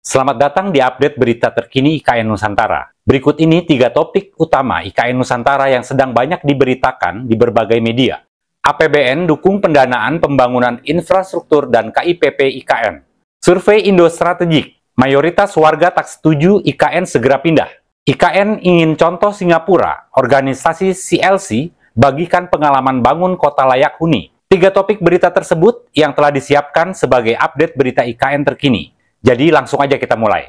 Selamat datang di update berita terkini IKN Nusantara. Berikut ini 3 topik utama IKN Nusantara yang sedang banyak diberitakan di berbagai media. APBN dukung pendanaan pembangunan infrastruktur dan KIPP IKN. Survei Indo Strategik, mayoritas warga tak setuju IKN segera pindah. IKN ingin contoh Singapura, organisasi CLC bagikan pengalaman bangun kota layak huni. 3 topik berita tersebut yang telah disiapkan sebagai update berita IKN terkini. Jadi langsung aja kita mulai.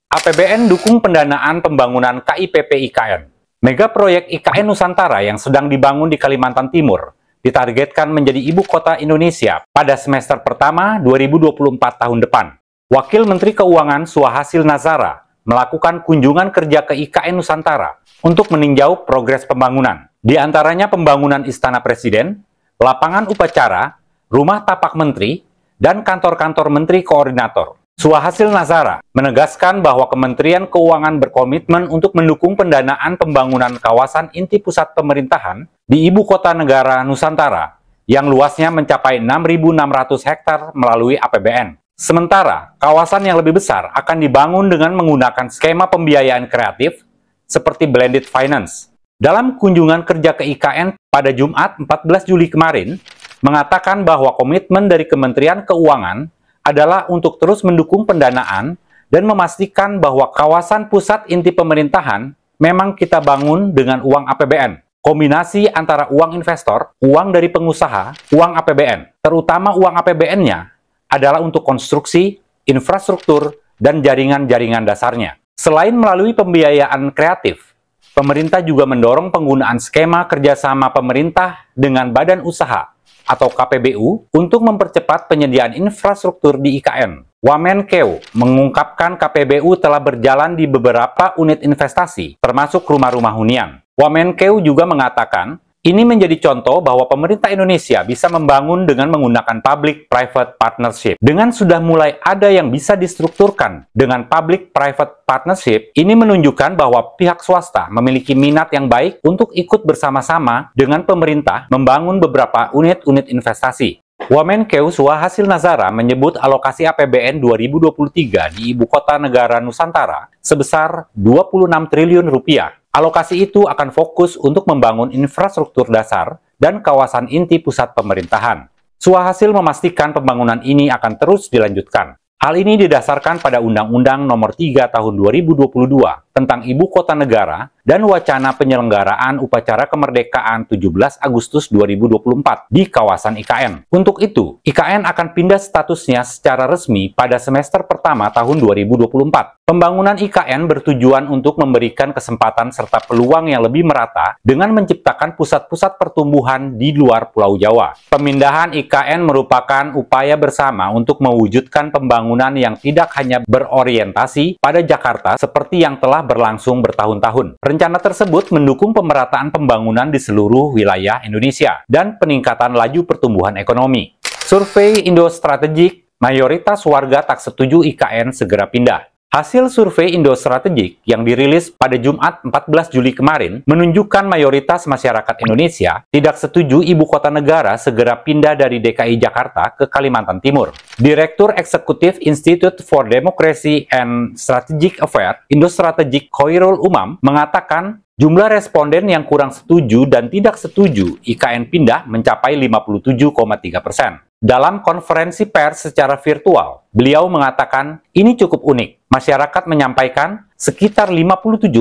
APBN dukung pendanaan pembangunan KIPP IKN. Mega proyek IKN Nusantara yang sedang dibangun di Kalimantan Timur ditargetkan menjadi ibu kota Indonesia pada semester pertama 2024 tahun depan. Wakil Menteri Keuangan Suhasil Nazara melakukan kunjungan kerja ke IKN Nusantara untuk meninjau progres pembangunan. Di antaranya pembangunan Istana Presiden, lapangan upacara, rumah tapak menteri, dan kantor-kantor menteri koordinator. Suhasil Nazara menegaskan bahwa Kementerian Keuangan berkomitmen untuk mendukung pendanaan pembangunan kawasan inti pusat pemerintahan di Ibu Kota Negara Nusantara yang luasnya mencapai 6.600 hektar melalui APBN. Sementara, kawasan yang lebih besar akan dibangun dengan menggunakan skema pembiayaan kreatif seperti blended finance. Dalam kunjungan kerja ke IKN pada Jumat 14 Juli kemarin, mengatakan bahwa komitmen dari Kementerian Keuangan adalah untuk terus mendukung pendanaan dan memastikan bahwa kawasan pusat inti pemerintahan memang kita bangun dengan uang APBN. Kombinasi antara uang investor, uang dari pengusaha, uang APBN, terutama uang APBN-nya, adalah untuk konstruksi, infrastruktur, dan jaringan-jaringan dasarnya. Selain melalui pembiayaan kreatif, pemerintah juga mendorong penggunaan skema kerjasama pemerintah dengan badan usaha atau KPBU untuk mempercepat penyediaan infrastruktur di IKN. Wamenkeu mengungkapkan KPBU telah berjalan di beberapa unit investasi, termasuk rumah-rumah hunian. Wamenkeu juga mengatakan, ini menjadi contoh bahwa pemerintah Indonesia bisa membangun dengan menggunakan public-private partnership. Dengan sudah mulai ada yang bisa distrukturkan dengan public-private partnership, ini menunjukkan bahwa pihak swasta memiliki minat yang baik untuk ikut bersama-sama dengan pemerintah membangun beberapa unit-unit investasi. Wamenkeu Suhasil Nazara menyebut alokasi APBN 2023 di Ibu Kota Negara Nusantara sebesar 26 triliun rupiah. Alokasi itu akan fokus untuk membangun infrastruktur dasar dan kawasan inti pusat pemerintahan. Suhasil memastikan pembangunan ini akan terus dilanjutkan. Hal ini didasarkan pada Undang-Undang Nomor 3 Tahun 2022 tentang Ibu Kota Negara dan wacana penyelenggaraan upacara kemerdekaan 17 Agustus 2024 di kawasan IKN. Untuk itu, IKN akan pindah statusnya secara resmi pada semester pertama tahun 2024. Pembangunan IKN bertujuan untuk memberikan kesempatan serta peluang yang lebih merata dengan menciptakan pusat-pusat pertumbuhan di luar Pulau Jawa. Pemindahan IKN merupakan upaya bersama untuk mewujudkan pembangunan yang tidak hanya berorientasi pada Jakarta seperti yang telah berlangsung bertahun-tahun. Rencana tersebut mendukung pemerataan pembangunan di seluruh wilayah Indonesia dan peningkatan laju pertumbuhan ekonomi. Survei Indo Strategik, mayoritas warga tak setuju IKN segera pindah. Hasil survei Indo Strategik yang dirilis pada Jumat 14 Juli kemarin menunjukkan mayoritas masyarakat Indonesia tidak setuju ibu kota negara segera pindah dari DKI Jakarta ke Kalimantan Timur. Direktur Eksekutif Institute for Democracy and Strategic Affairs Indo Strategik Khoirul Umam mengatakan jumlah responden yang kurang setuju dan tidak setuju IKN pindah mencapai 57,3%. Dalam konferensi pers secara virtual, beliau mengatakan ini cukup unik. Masyarakat menyampaikan sekitar 57,3%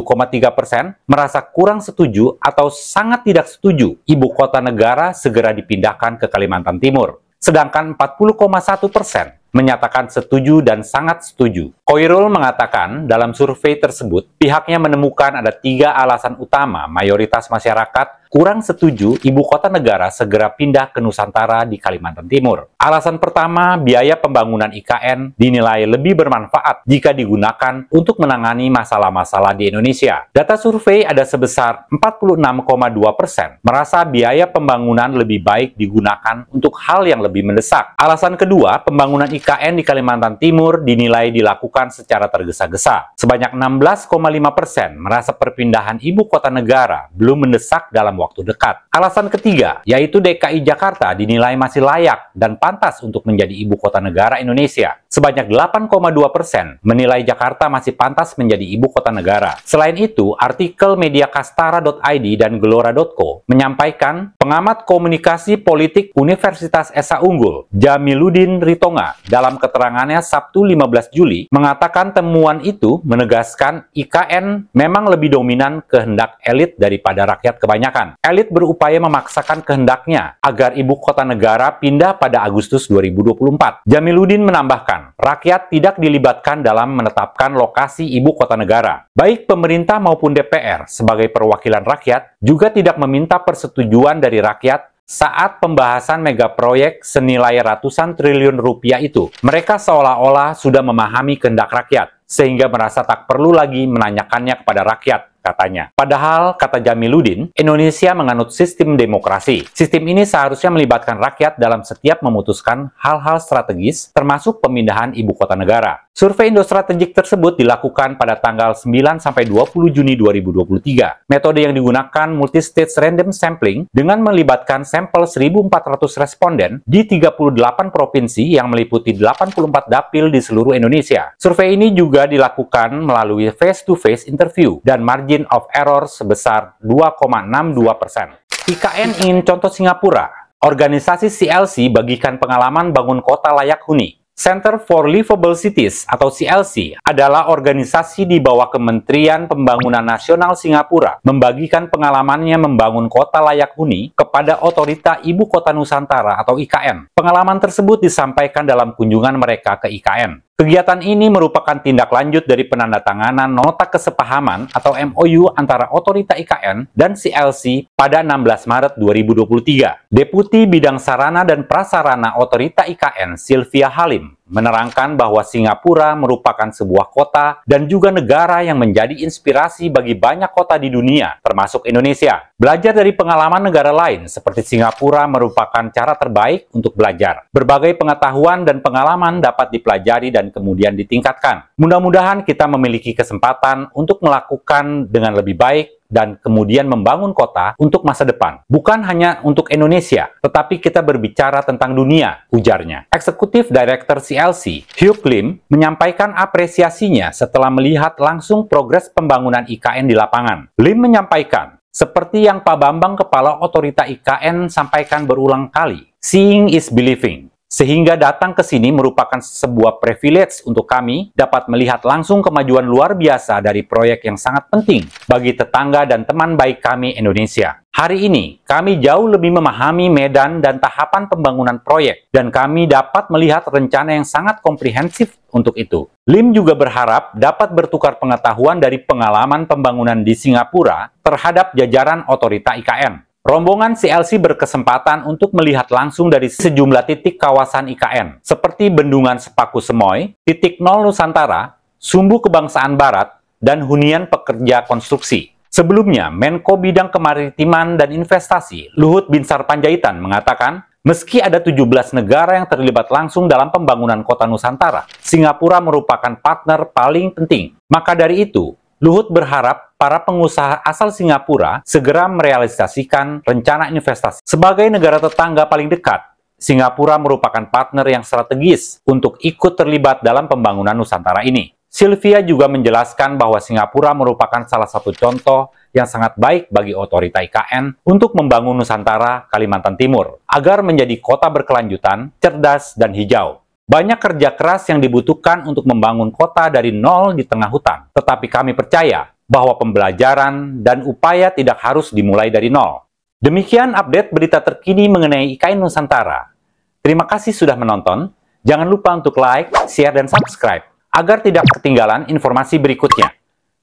merasa kurang setuju atau sangat tidak setuju ibu kota negara segera dipindahkan ke Kalimantan Timur. Sedangkan 40,1% menyatakan setuju dan sangat setuju. Khoirul mengatakan dalam survei tersebut, pihaknya menemukan ada 3 alasan utama mayoritas masyarakat kurang setuju ibu kota negara segera pindah ke Nusantara di Kalimantan Timur. Alasan pertama, biaya pembangunan IKN dinilai lebih bermanfaat jika digunakan untuk menangani masalah-masalah di Indonesia. Data survei ada sebesar 46,2% merasa biaya pembangunan lebih baik digunakan untuk hal yang lebih mendesak. Alasan kedua, pembangunan IKN di Kalimantan Timur dinilai dilakukan secara tergesa-gesa. Sebanyak 16,5% merasa perpindahan ibu kota negara belum mendesak dalam dalam waktu dekat. Alasan ketiga, yaitu DKI Jakarta dinilai masih layak dan pantas untuk menjadi ibu kota negara Indonesia. Sebanyak 8,2% menilai Jakarta masih pantas menjadi ibu kota negara. Selain itu, artikel media Kastara.id dan Gelora.co menyampaikan pengamat komunikasi politik Universitas Esa Unggul, Jamiluddin Ritonga, dalam keterangannya Sabtu 15 Juli, mengatakan temuan itu menegaskan IKN memang lebih dominan kehendak elit daripada rakyat kebanyakan. Elit berupaya memaksakan kehendaknya agar ibu kota negara pindah pada Agustus 2024. Jamiluddin menambahkan, rakyat tidak dilibatkan dalam menetapkan lokasi ibu kota negara. Baik pemerintah maupun DPR sebagai perwakilan rakyat juga tidak meminta persetujuan dari rakyat saat pembahasan megaproyek senilai ratusan triliun rupiah itu. Mereka seolah-olah sudah memahami kehendak rakyat, sehingga merasa tak perlu lagi menanyakannya kepada rakyat, katanya. Padahal, kata Jamiluddin, Indonesia menganut sistem demokrasi. Sistem ini seharusnya melibatkan rakyat dalam setiap memutuskan hal-hal strategis, termasuk pemindahan ibu kota negara. Survei Indostrategik tersebut dilakukan pada tanggal 9-20 Juni 2023. Metode yang digunakan multi-stage random sampling dengan melibatkan sampel 1.400 responden di 38 provinsi yang meliputi 84 dapil di seluruh Indonesia. Survei ini juga dilakukan melalui face-to-face interview dan margin of error sebesar 2,62%. IKN ingin contoh Singapura. Organisasi CLC bagikan pengalaman bangun kota layak huni. Center for Livable Cities atau CLC adalah organisasi di bawah Kementerian Pembangunan Nasional Singapura membagikan pengalamannya membangun kota layak huni kepada Otorita Ibu Kota Nusantara atau IKN. Pengalaman tersebut disampaikan dalam kunjungan mereka ke IKN. Kegiatan ini merupakan tindak lanjut dari penandatanganan Nota Kesepahaman atau MOU antara Otorita IKN dan CLC pada 16 Maret 2023. Deputi Bidang Sarana dan Prasarana Otorita IKN, Sylvia Halim, menerangkan bahwa Singapura merupakan sebuah kota dan juga negara yang menjadi inspirasi bagi banyak kota di dunia, termasuk Indonesia. Belajar dari pengalaman negara lain seperti Singapura merupakan cara terbaik untuk belajar. Berbagai pengetahuan dan pengalaman dapat dipelajari dan kemudian ditingkatkan. Mudah-mudahan kita memiliki kesempatan untuk melakukan dengan lebih baik dan kemudian membangun kota untuk masa depan. Bukan hanya untuk Indonesia, tetapi kita berbicara tentang dunia, ujarnya. Eksekutif Director CLC, Hugh Lim, menyampaikan apresiasinya setelah melihat langsung progres pembangunan IKN di lapangan. Lim menyampaikan, seperti yang Pak Bambang Kepala Otorita IKN sampaikan berulang kali, seeing is believing. Sehingga datang ke sini merupakan sebuah privilege untuk kami dapat melihat langsung kemajuan luar biasa dari proyek yang sangat penting bagi tetangga dan teman baik kami Indonesia. Hari ini, kami jauh lebih memahami medan dan tahapan pembangunan proyek, dan kami dapat melihat rencana yang sangat komprehensif untuk itu. Lim juga berharap dapat bertukar pengetahuan dari pengalaman pembangunan di Singapura terhadap jajaran Otorita IKN. Rombongan CLC berkesempatan untuk melihat langsung dari sejumlah titik kawasan IKN, seperti Bendungan Sepaku Semoy, Titik Nol Nusantara, Sumbu Kebangsaan Barat, dan hunian pekerja konstruksi. Sebelumnya, Menko Bidang Kemaritiman dan Investasi, Luhut Binsar Panjaitan, mengatakan, meski ada 17 negara yang terlibat langsung dalam pembangunan kota Nusantara, Singapura merupakan partner paling penting. Maka dari itu, Luhut berharap para pengusaha asal Singapura segera merealisasikan rencana investasi. Sebagai negara tetangga paling dekat, Singapura merupakan partner yang strategis untuk ikut terlibat dalam pembangunan Nusantara ini. Sylvia juga menjelaskan bahwa Singapura merupakan salah satu contoh yang sangat baik bagi Otorita IKN untuk membangun Nusantara, Kalimantan Timur, agar menjadi kota berkelanjutan, cerdas, dan hijau. Banyak kerja keras yang dibutuhkan untuk membangun kota dari nol di tengah hutan. Tetapi kami percaya bahwa pembelajaran dan upaya tidak harus dimulai dari nol. Demikian update berita terkini mengenai IKN Nusantara. Terima kasih sudah menonton. Jangan lupa untuk like, share, dan subscribe agar tidak ketinggalan informasi berikutnya.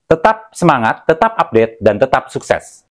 Tetap semangat, tetap update, dan tetap sukses.